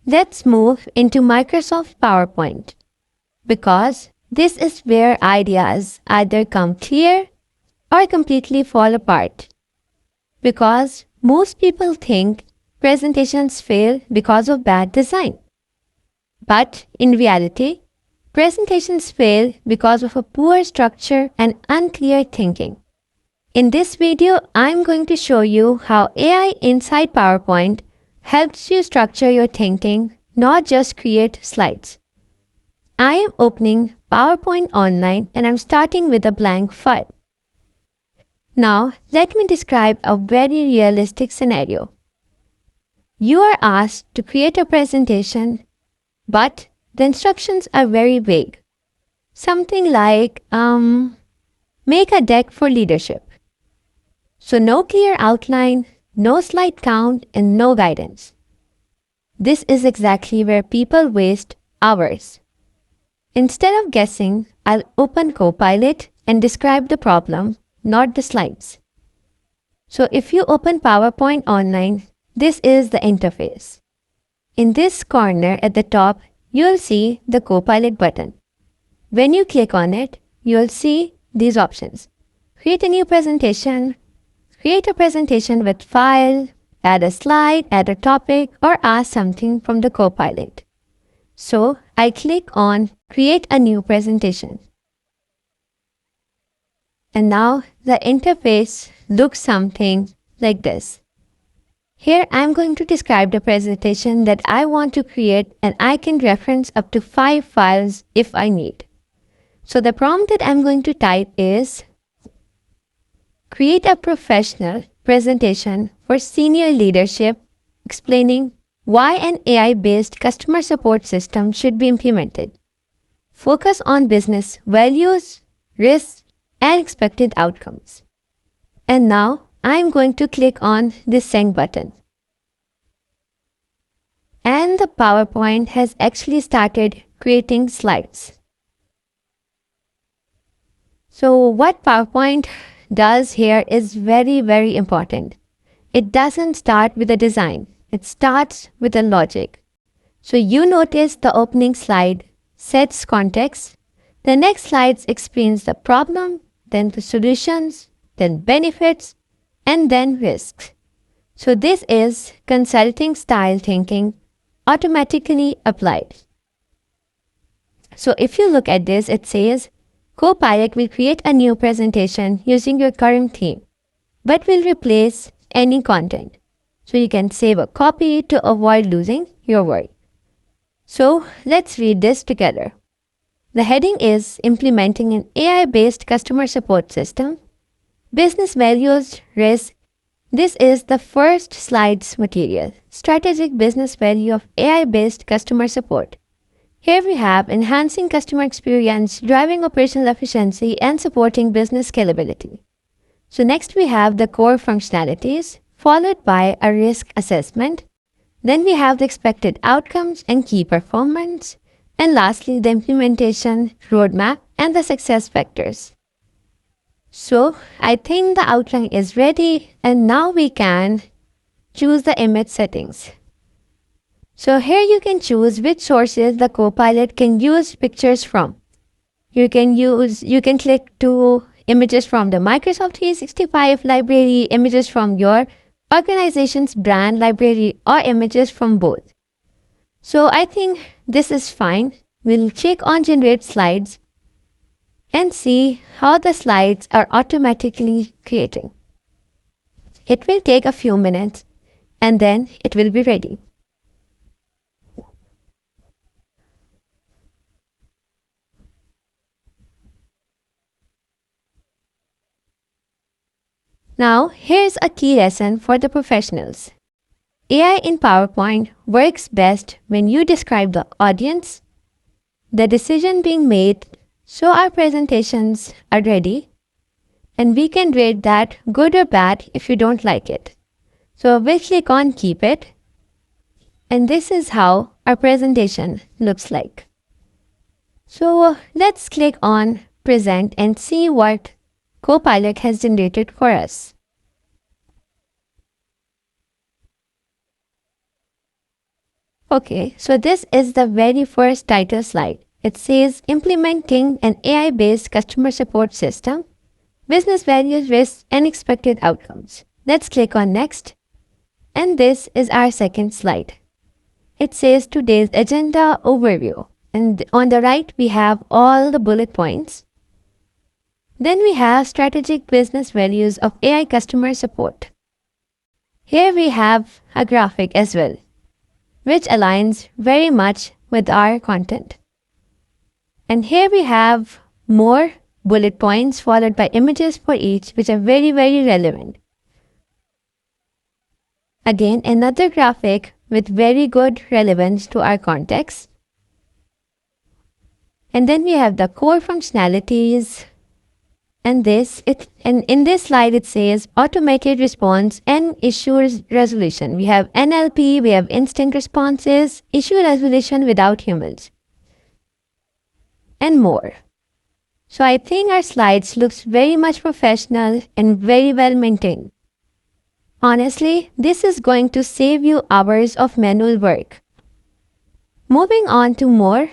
let's move into Microsoft PowerPoint because this is where ideas either come clear or completely fall apart. Because most people think presentations fail because of bad design. But in reality, presentations fail because of a poor structure and unclear thinking. In this video, I'm going to show you how AI inside PowerPoint helps you structure your thinking, not just create slides. I am opening PowerPoint online and I'm starting with a blank file. Now, let me describe a very realistic scenario. You are asked to create a presentation, but the instructions are very vague. Something like, make a deck for leadership. So no clear outline, no slide count, and no guidance. This is exactly where people waste hours. Instead of guessing, I'll open Copilot and describe the problem, not the slides. So if you open PowerPoint online, this is the interface. In this corner at the top, you'll see the Copilot button. When you click on it, you'll see these options. Create a new presentation, create a presentation with file, add a slide, add a topic, or ask something from the Copilot. So I click on Create a new presentation. And now the interface looks something like this. Here I'm going to describe the presentation that I want to create, and I can reference up to 5 files if I need. So the prompt that I'm going to type is create a professional presentation for senior leadership explaining why an AI-based customer support system should be implemented. Focus on business values, risks, and expected outcomes. And now I'm going to click on this send button. And the PowerPoint has actually started creating slides. So what PowerPoint does here is very, very important. It doesn't start with a design. It starts with a logic. So you notice the opening slide sets context. The next slide explains the problem, then the solutions, then benefits, and then risks. So this is consulting style thinking automatically applied. So if you look at this, it says, Copilot will create a new presentation using your current theme, but will replace any content. So you can save a copy to avoid losing your work. So let's read this together. The heading is Implementing an AI-based customer support system. Business values, risk. This is the first slide's material. Strategic business value of AI-based customer support. Here we have enhancing customer experience, driving operational efficiency, and supporting business scalability. So next we have the core functionalities, followed by a risk assessment. Then we have the expected outcomes and key performance. And lastly, the implementation roadmap and the success factors. So I think the outline is ready, and now we can choose the image settings. So here you can choose which sources the Copilot can use pictures from. You can click to images from the Microsoft 365 library, images from your organization's brand library, or images from both. So I think this is fine. We'll click on generate slides and see how the slides are automatically creating. It will take a few minutes and then it will be ready. Now, here's a key lesson for the professionals. AI in PowerPoint works best when you describe the audience, the decision being made, so our presentations are ready, and we can rate that good or bad if you don't like it. So we'll click on Keep It, and this is how our presentation looks like. So let's click on Present and see what Copilot has generated for us. Okay, so this is the very first title slide. It says implementing an AI-based customer support system, business values, risks, and expected outcomes. Let's click on next. And this is our second slide. It says today's agenda overview. And on the right, we have all the bullet points. Then we have strategic business values of AI customer support. Here we have a graphic as well, which aligns very much with our content. And here we have more bullet points followed by images for each, which are very, very relevant. Again, another graphic with very good relevance to our context. And then we have the core functionalities. And in this slide it says automated response and issues resolution. We have NLP, we have instant responses, issue resolution without humans, and more. So I think our slides looks very much professional and very well maintained. Honestly, this is going to save you hours of manual work. Moving on to more,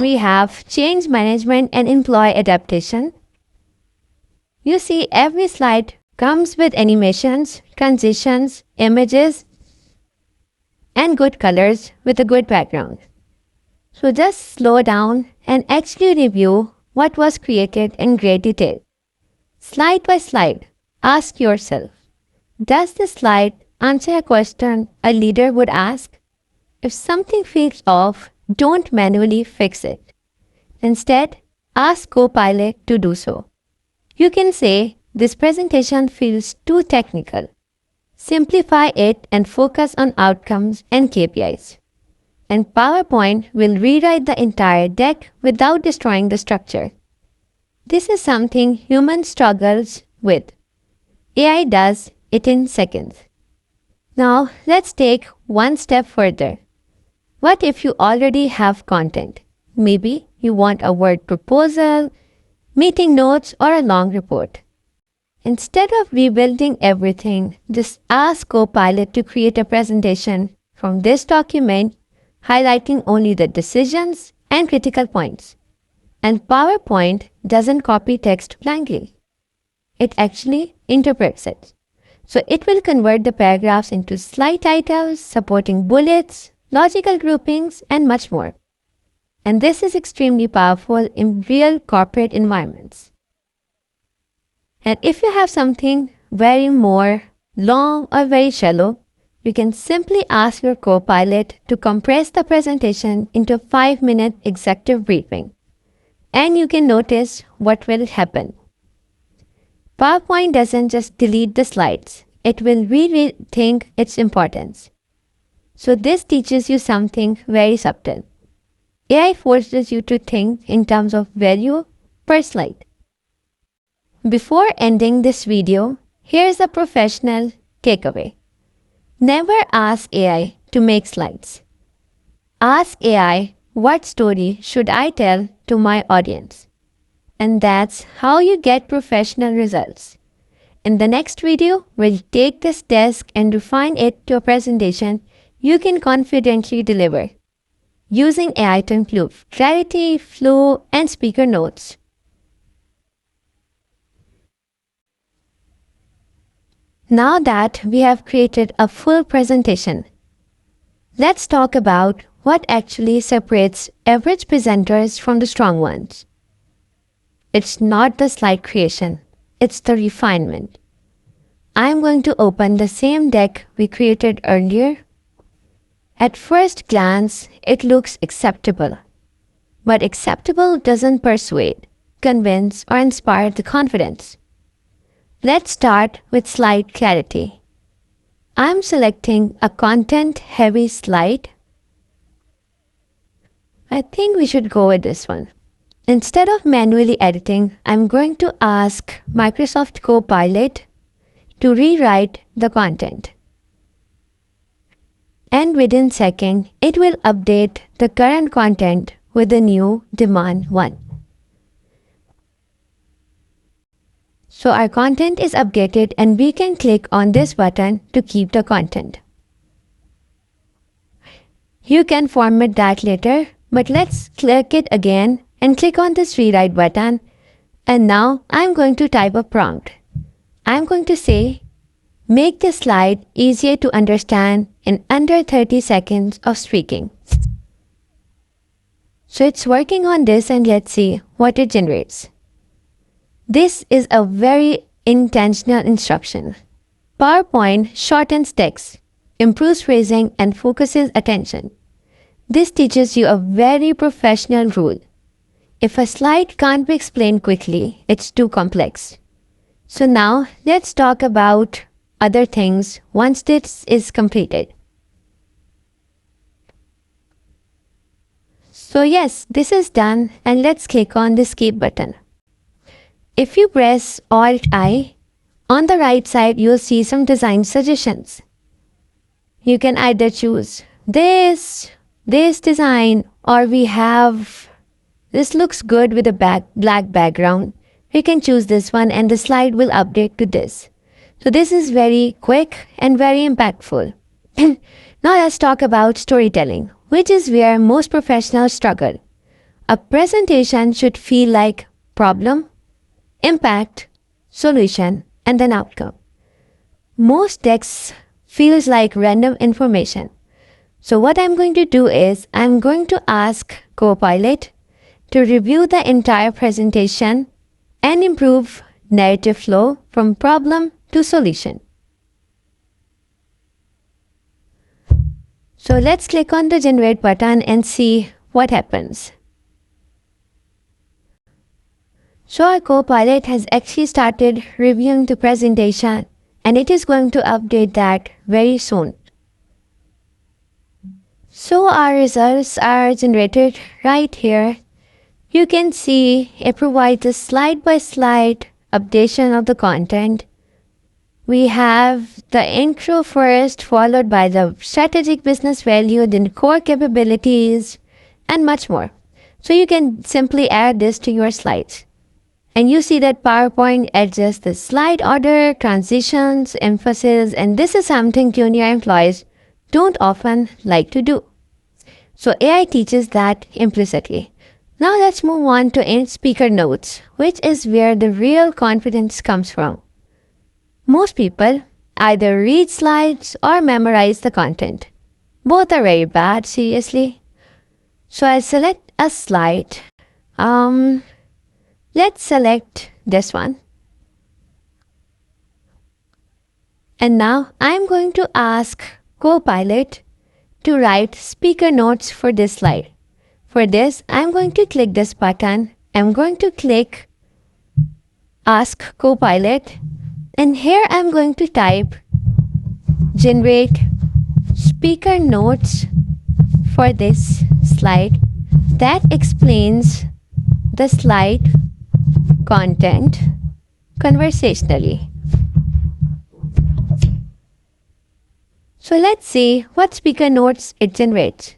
we have change management and employee adaptation. You see, every slide comes with animations, transitions, images, and good colors with a good background. So just slow down and actually review what was created in great detail. Slide by slide, ask yourself, does this slide answer a question a leader would ask? If something feels off, don't manually fix it. Instead, ask Copilot to do so. You can say, this presentation feels too technical. Simplify it and focus on outcomes and KPIs. And PowerPoint will rewrite the entire deck without destroying the structure. This is something human struggles with. AI does it in seconds. Now, let's take one step further. What if you already have content? Maybe you want a word proposal, meeting notes, or a long report. Instead of rebuilding everything, just ask Copilot to create a presentation from this document, highlighting only the decisions and critical points. And PowerPoint doesn't copy text blankly. It actually interprets it. So it will convert the paragraphs into slide titles, supporting bullets, logical groupings, and much more. And this is extremely powerful in real corporate environments. And if you have something very more long or very shallow, you can simply ask your Copilot to compress the presentation into a 5-minute executive briefing. And you can notice what will happen. PowerPoint doesn't just delete the slides, it will rethink its importance. So this teaches you something very subtle. AI forces you to think in terms of value per slide. Before ending this video, here's a professional takeaway. Never ask AI to make slides. Ask AI, what story should I tell to my audience? And that's how you get professional results. In the next video, we'll take this task and refine it to a presentation you can confidently deliver, using AI to improve clarity, flow, and speaker notes. Now that we have created a full presentation, let's talk about what actually separates average presenters from the strong ones. It's not the slide creation, it's the refinement. I'm going to open the same deck we created earlier. At first glance, it looks acceptable. But acceptable doesn't persuade, convince, or inspire the confidence. Let's start with slide clarity. I'm selecting a content-heavy slide. I think we should go with this one. Instead of manually editing, I'm going to ask Microsoft Copilot to rewrite the content. And within seconds, it will update the current content with the new demand one. So our content is updated and we can click on this button to keep the content. You can format that later, but let's click it again and click on this rewrite button. And now I'm going to type a prompt. I'm going to say, make this slide easier to understand in under 30 seconds of speaking. So it's working on this, and let's see what it generates. This is a very intentional instruction. PowerPoint shortens text, improves phrasing, and focuses attention. This teaches you a very professional rule. If a slide can't be explained quickly, it's too complex. So now let's talk about other things once this is completed. So yes, this is done, and let's click on the escape button. If you press Alt-I, on the right side you'll see some design suggestions. You can either choose this design, or we have this looks good with a black background. You can choose this one and the slide will update to this. So this is very quick and very impactful. Now let's talk about storytelling, which is where most professionals struggle. A presentation should feel like problem, impact, solution, and then outcome. Most texts feels like random information. So what I'm going to do is I'm going to ask Copilot to review the entire presentation and improve narrative flow from problem to solution. So let's click on the generate button and see what happens. So our Copilot has actually started reviewing the presentation, and it is going to update that very soon. So our results are generated right here. You can see it provides a slide-by-slide updation of the content. We have the intro first, followed by the strategic business value, then core capabilities, and much more. So you can simply add this to your slides. And you see that PowerPoint adjusts the slide order, transitions, emphasis, and this is something junior employees don't often like to do. So AI teaches that implicitly. Now let's move on to in-speaker notes, which is where the real confidence comes from. Most people either read slides or memorize the content. Both are very bad, seriously. So I'll select a slide. Let's select this one. And now I'm going to ask Copilot to write speaker notes for this slide. For this, I'm going to click this button. I'm going to click Ask Copilot. And here I'm going to type generate speaker notes for this slide that explains the slide content conversationally. So let's see what speaker notes it generates.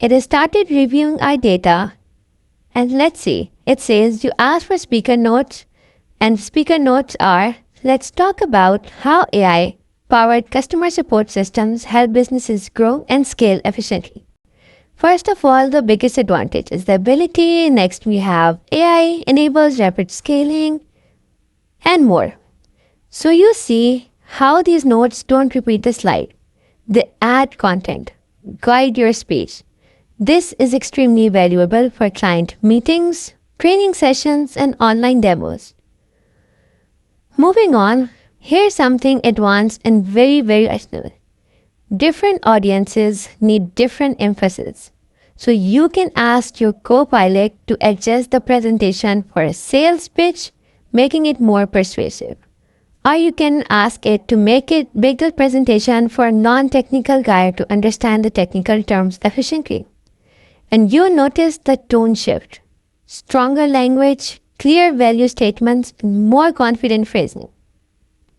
It has started reviewing our data, and let's see. It says you asked for speaker notes, and speaker notes are, let's talk about how AI-powered customer support systems help businesses grow and scale efficiently. First of all, the biggest advantage is the ability. Next, we have AI enables rapid scaling and more. So you see how these notes don't repeat the slide. They add content, guide your speech. This is extremely valuable for client meetings, training sessions, and online demos. Moving on, here's something advanced and very actionable. Different audiences need different emphasis. So you can ask your Copilot to adjust the presentation for a sales pitch, making it more persuasive. Or you can ask it to make the presentation for a non-technical guy to understand the technical terms efficiently. And you notice the tone shift. Stronger language, clear value statements, and more confident phrasing.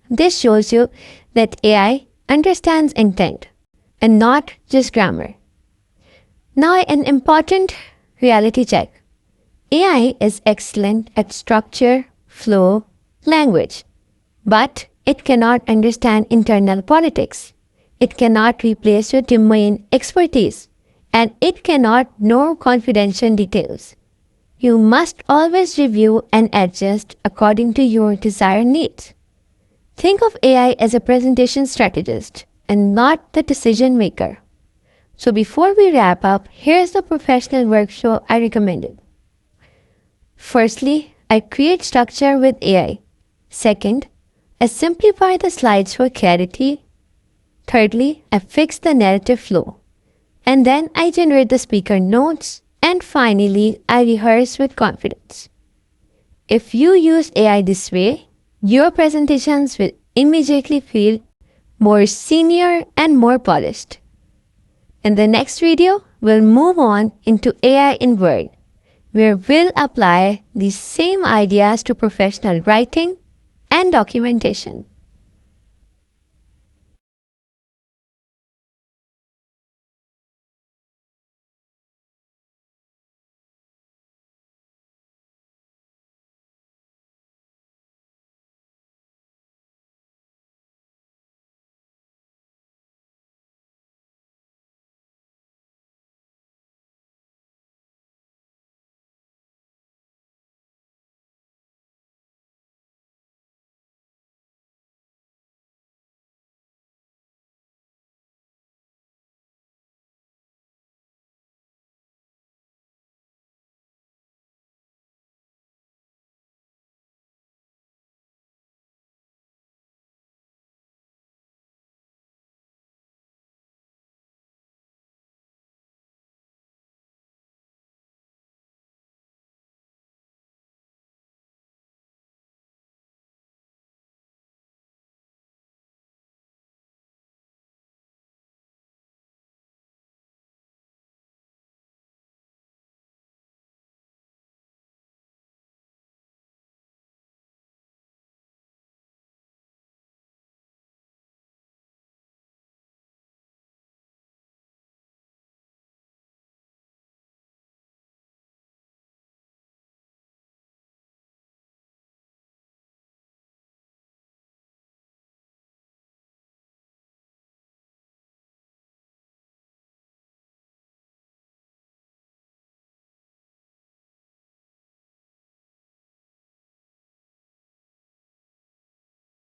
This shows you that AI understands intent and not just grammar. Now, an important reality check. AI is excellent at structure, flow, language, but it cannot understand internal politics, It cannot replace your domain expertise, and it cannot know confidential details. You must always review and adjust according to your desired needs. Think of AI as a presentation strategist and not the decision maker. So before we wrap up, here's the professional workflow I recommended. Firstly, I create structure with AI. Second, I simplify the slides for clarity. Thirdly, I fix the narrative flow. And then I generate the speaker notes. And finally, I rehearse with confidence. If you use AI this way, your presentations will immediately feel more senior and more polished. In the next video, we'll move on into AI in Word, where we'll apply these same ideas to professional writing and documentation.